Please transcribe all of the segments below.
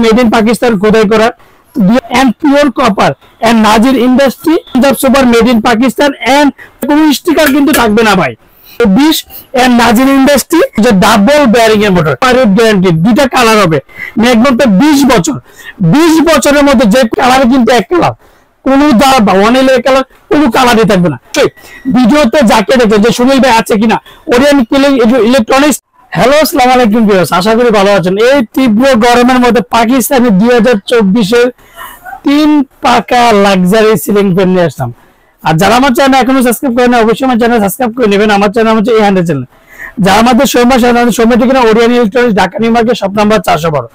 Made in Pakistan खुदाई करा and pure copper and Nazir industry super made in Pakistan and কোনো sticker কিন্তু থাকবে না ভাই 20 এন্ড নাজির ইন্ডাস্ট্রি যে ডাবল বেয়ারিং এর মোটর পাইরেট গ্যারান্টি দুইটা কালার হবে ম্যাক্সিমাম 20 বছরের মধ্যে যে কালার কিন্তু এক কালার কোনো দা ওয়ানেল কালার কোনো কালারই থাকবে না ভিডিওতে যাকে দেখে যে সুনীল ভাই আছে কিনা ওরিয়েন্ট কিলিং ইলেকট্রনিক্স। হ্যালো আসসালামু আলাইকুম ভিউয়ার্স, আশা করি ভালো আছেন। এই তীব্র গরমের মধ্যে পাকিস্তানি 2024 এর 3 পাকা লাক্সারি সিলিং ফ্যান নিয়ে আসলাম। আর যারা আমার চ্যানেল এখনো সাবস্ক্রাইব করেন না অবশ্যই আমার চ্যানেল সাবস্ক্রাইব করে নেবেন। আমার চ্যানেল হচ্ছে এই হ্যান্ডেল চ্যানেল। যারা আমাদের সময় ঠিকানা Orient electronics Dhaka new market shop number 412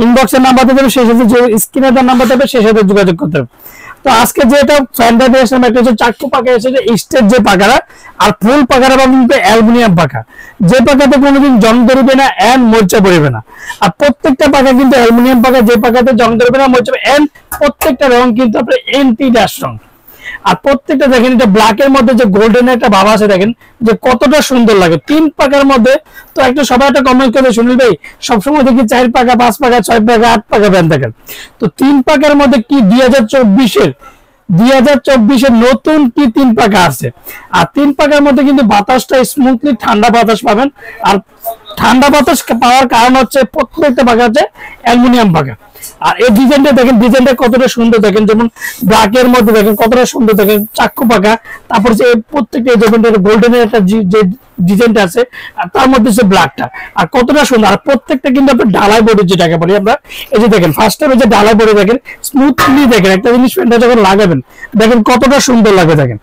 ইনবক্সের নাম্বার দেবেন, সেই সাথে যে স্ক্রিনে দেওয়া নাম্বার দেবে সেই সাথে যোগাযোগ করতে হবে। তো আজকে যেটা ফ্যানটা দিয়ে আসলাম একটা হচ্ছে চাকু পাকা এসেছে স্টেজ যে পাকাটা আর ফুল পাকাটা পাবেন কিন্তু অ্যালুমিনিয়াম পাকা, যে পাকাতে কোনোদিন জং ধরবে না এন্ড মরচা পড়বে না। আর প্রত্যেকটা পাকা কিন্তু অ্যালুমিনিয়াম পাকা, যে পাকাতে জং ধরবে না মরচা এন্ড প্রত্যেকটা রং কিন্তু আপনার এন্টি ড্যাশ রং। আর প্রত্যেকটা দেখেন এটা ব্ল্যাক এর মধ্যে যে গোল্ডেন একটা ভাব আছে, দেখেন যে কতটা সুন্দর লাগে 3 পাকার মধ্যে। তো একটা সবাই একটা কমেন্ট করে সুনীল ভাই সবসময় দেখি 4 পাকা 5 পাকা 6 পাকা 8 পাকা ফ্যান থাকেন, তো 3 পাকার মধ্যে কি 2024 এর নতুন কি 3 পাকা আছে। আর 3 পাকার মধ্যে কিন্তু বাতাসটা স্মুথলি ঠান্ডা বাতাস পাবেন। আর ঠান্ডা বাতাস পাওয়ার কারণ হচ্ছে প্রত্যেকটা পাকা হচ্ছে অ্যালুমিনিয়াম পাকা। আর এই ডিজাইনটা দেখেন, ডিজাইনটা কতটা সুন্দর দেখেন, যেমন ব্ল্যাক এর মধ্যে দেখেন কতটা সুন্দর দেখেন চাকু পাকা। তারপর যে প্রত্যেকটা যেমন গোল্ডেনের একটা যে ডিজাইনটা আছে আর তার মধ্যে যে ব্ল্যাকটা আর কতটা সুন্দর। আর প্রত্যেকটা কিন্তু আপনার ঢালাই বডি যেটাকে বলি আমরা, এই যে দেখেন ফার্স্ট টাইম যে ঢালাই বডি দেখেন স্মুথলি দেখেন একটা জিনিস ফ্যানটা যখন লাগাবেন দেখেন কতটা সুন্দর লাগে। দেখেন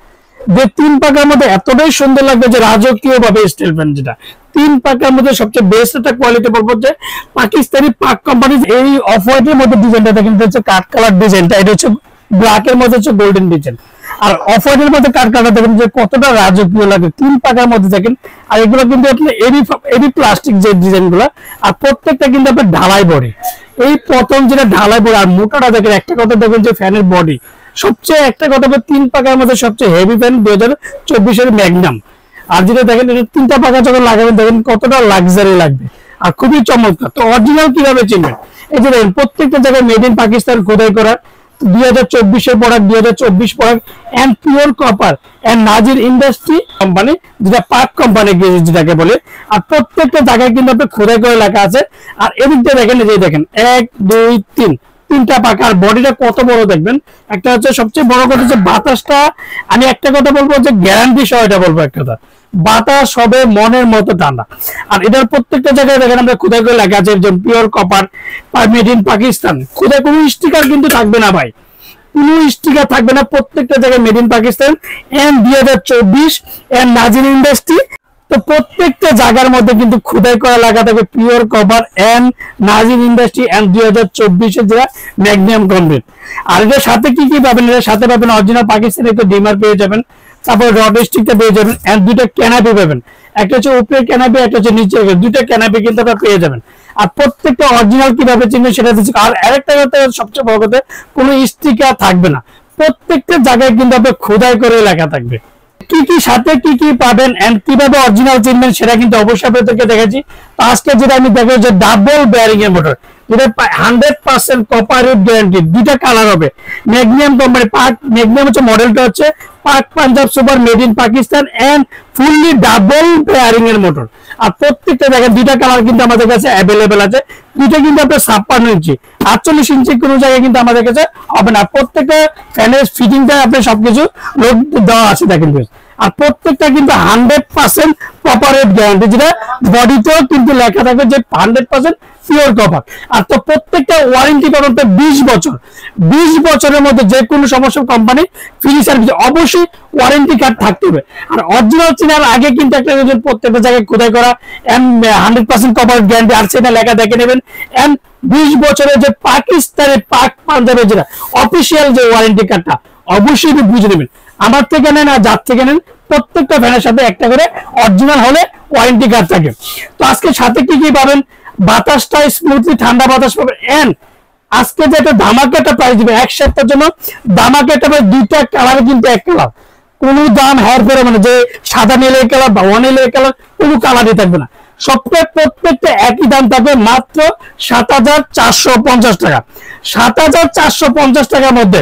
যে 3 পাকার মধ্যে এতটাই সুন্দর লাগবে যে রাজকীয় ভাবে স্টিল ফ্যান, যেটা 3 পাকার মধ্যে সবচেয়ে বেস্ট একটা কোয়ালিটি বলবো যে পাকিস্তানি পাক কোম্পানি। এই অফ হোয়াইটের মধ্যে ডিজাইনটা দেখেন হচ্ছে কাট কালার ডিজাইনটা, এটা হচ্ছে ব্ল্যাক এর মধ্যে হচ্ছে গোল্ডেন ডিজাইন। আর অফ হোয়াইটের মধ্যে কাট কালার দেখেন যে কতটা রাজকীয় লাগে 3 পাকার মধ্যে দেখেন। আর এগুলো কিন্তু আপনার এডি প্লাস্টিক যে ডিজাইন গুলা, আর প্রত্যেকটা কিন্তু আপনার ঢালাই বডি। এই প্রথম যেটা ঢালাই বডি আর মোটাটা দেখেন, একটা কথা দেখেন যে ফ্যানের বডি সবচেয়ে একটা কথা 3 পাকার মধ্যে সবচেয়ে হেভি ফ্যান 2024 এর ম্যাগনাম। আর যেটা দেখেন এটা 3টা পাকা যখন লাগাবেন দেখেন কতটা লাক্সারি লাগবে আর খুবই চমৎকার। তো অরিজিনাল কিভাবে চিনবেন, এই যে দেখেন প্রত্যেকটা জায়গায় মেড ইন পাকিস্তান খোদাই করা 2024 এর product 2024 product and pure copper and Nazir industry company, যেটা পাক কোম্পানি যেটাকে বলে। আর প্রত্যেকটা জায়গায় কিন্তু আপনি খোদাই করে লেখা আছে। আর এদিক দিয়ে দেখেন এই যে দেখেন 1 2 3 3টা পাকা। আর বডিটা কত বড় দেখবেন, একটা হচ্ছে সবচেয়ে বড় কথা হচ্ছে বাতাসটা। আমি একটা কথা বলবো যে গ্যারান্টি সহ এটা বলবো, একটা কথা বাতাস হবে মনের মতো ঠান্ডা। আর এটার প্রত্যেকটা জায়গায় দেখেন আমরা খোদাই করে লেখা আছে যেমন pure copper made in Pakistan. খোদাই কোনো স্টিকার কিন্তু থাকবে না ভাই, কোনো স্টিকার থাকবে না। প্রত্যেকটা জায়গায় made in Pakistan and 2024 and Nazir industry. তো প্রত্যেকটা জায়গার মধ্যে কিন্তু খোদাই করা লেখা থাকবে pure cover and Nazir industry and 2024 এর যেটা ম্যাগনিয়াম কমপ্লিট। আর এটার সাথে কি কি পাবেন, এর সাথে পাবেন অরিজিনাল পাকিস্তানি একটা ডিমার পেয়ে যাবেন, তারপর রড স্টিকটা পেয়ে যাবেন এন্ড দুইটা ক্যানাপি পাবেন, একটা হচ্ছে উপরের ক্যানাপি একটা হচ্ছে নিচের, দুইটা ক্যানাপি কিন্তু আপনারা পেয়ে যাবেন। আর প্রত্যেকটা অরিজিনাল কিভাবে চিনবেন সেটা দিচ্ছি। আর আরেকটা কথা সবচেয়ে বড় কথা, কোনো স্টিকার থাকবে না, প্রত্যেকটা জায়গায় কিন্তু আপনার খোদাই করে লেখা থাকবে কি কি সাথে কি কি পাবেন এন্ড কিভাবে অরিজিনাল চিনবেন সেটা কিন্তু অবশ্যই আপনাদেরকে দেখাচ্ছি। তো আজকে যেটা আমি দেখাবো যে ডাবল বেয়ারিং এর মোটর, যেটা 100% কপার গ্যারান্টি, দুইটা কালার হবে ম্যাগনিয়াম কোম্পানি পাক। ম্যাগনিয়াম হচ্ছে মডেলটা হচ্ছে Pak Punjab super made in Pakistan and fully double bearing এর মোটর। আর প্রত্যেকটা জায়গায় দুইটা কালার কিন্তু আমাদের কাছে অ্যাভেলেবেল আছে। দুইটা কিন্তু আপনার 56 ইঞ্চি 48 ইঞ্চি কোনো জায়গায় কিন্তু আমাদের কাছে হবে না। প্রত্যেকটা ফ্যানের ফিটিংটা আপনার সবকিছু লোড দেওয়া আছে দেখেন। আর প্রত্যেকটা কিন্তু 100% কপারের গ্যারান্টি, যেটা বডিতেও কিন্তু লেখা থাকবে যে 100% পিওর কপার। আর তো প্রত্যেকটা ওয়ারেন্টি পাবেন 20 বছর। 20 বছরের মধ্যে যে কোনো সমস্যা কোম্পানি ফ্রি সার্ভিস, অবশ্যই ওয়ারেন্টি কার্ড থাকতে হবে। আর অরিজিনাল চেনার আগে কিন্তু একটা প্রত্যেকটা জায়গায় খোদাই করা এন্ড 100% কপার গ্যারান্টি আর সেটা লেখা দেখে নেবেন। এন্ড 20 বছরের যে পাকিস্তানের পাক পাঞ্জাবের যেটা অফিসিয়াল যে ওয়ারেন্টি কার্ডটা অবশ্যই বুঝে নেবেন। আমার থেকে নেন আর যার থেকে নেন, প্রত্যেকটা ফ্যানের সাথে একটা করে অরিজিনাল হলে ওয়ারেন্টি কার্ড থাকে। তো আজকে সাথে কি কি পাবেন, বাতাসটা স্মুথলি ঠান্ডা বাতাস পাবেন এন্ড আজকে যে একটা ধামাকাটা প্রাইস দিবে এক সপ্তাহের জন্য, ধামাকাটা দুইটা কালার কিন্তু এক কালার, কোনো দাম হেয়ার করে মানে যে সাদা নীলের কালার বা ওয়ান কালার কোনো কালারই থাকবে না। সবটাই প্রত্যেকটা একই দাম থাকবে, মাত্র 7,450 টাকা। 7,450 টাকার মধ্যে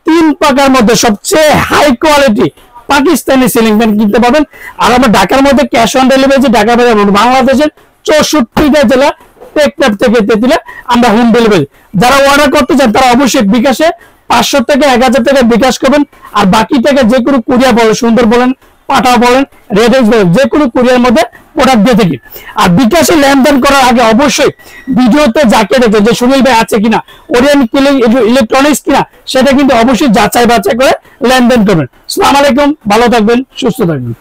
3 পাকার মধ্যে সবচেয়ে high quality Pakistani ceiling fan কিনতে পারবেন। আর আমরা ঢাকার মধ্যে ক্যাশ অন ডেলিভারি, ঢাকা বাংলাদেশের 64টা জেলা টেকনাফ থেকে তেতুলিয়া আমরা হোম ডেলিভারি। যারা অর্ডার করতে চান তারা অবশ্যই বিকাশে 500 থেকে 1000 টাকা বিকাশ করবেন। আর বাকি টাকা যে কোনো কুরিয়ার বলেন, সুন্দর বলেন, পাঠা বলেন, রেডেক্স বলেন, যে কোনো কুরিয়ার মধ্যে প্রোডাক্ট দিয়ে থাকি। আর বিকাশে লেনদেন করার আগে অবশ্যই ভিডিওতে যাকে দেখে যে সুনীল ভাই আছে কিনা, ওরিয়েন্ট ইলেকট্রনিক্স কিনা, সেটা কিন্তু অবশ্যই যাচাই বাছাই করে লেনদেন করবেন। আসসালামু আলাইকুম, ভালো থাকবেন, সুস্থ থাকবেন।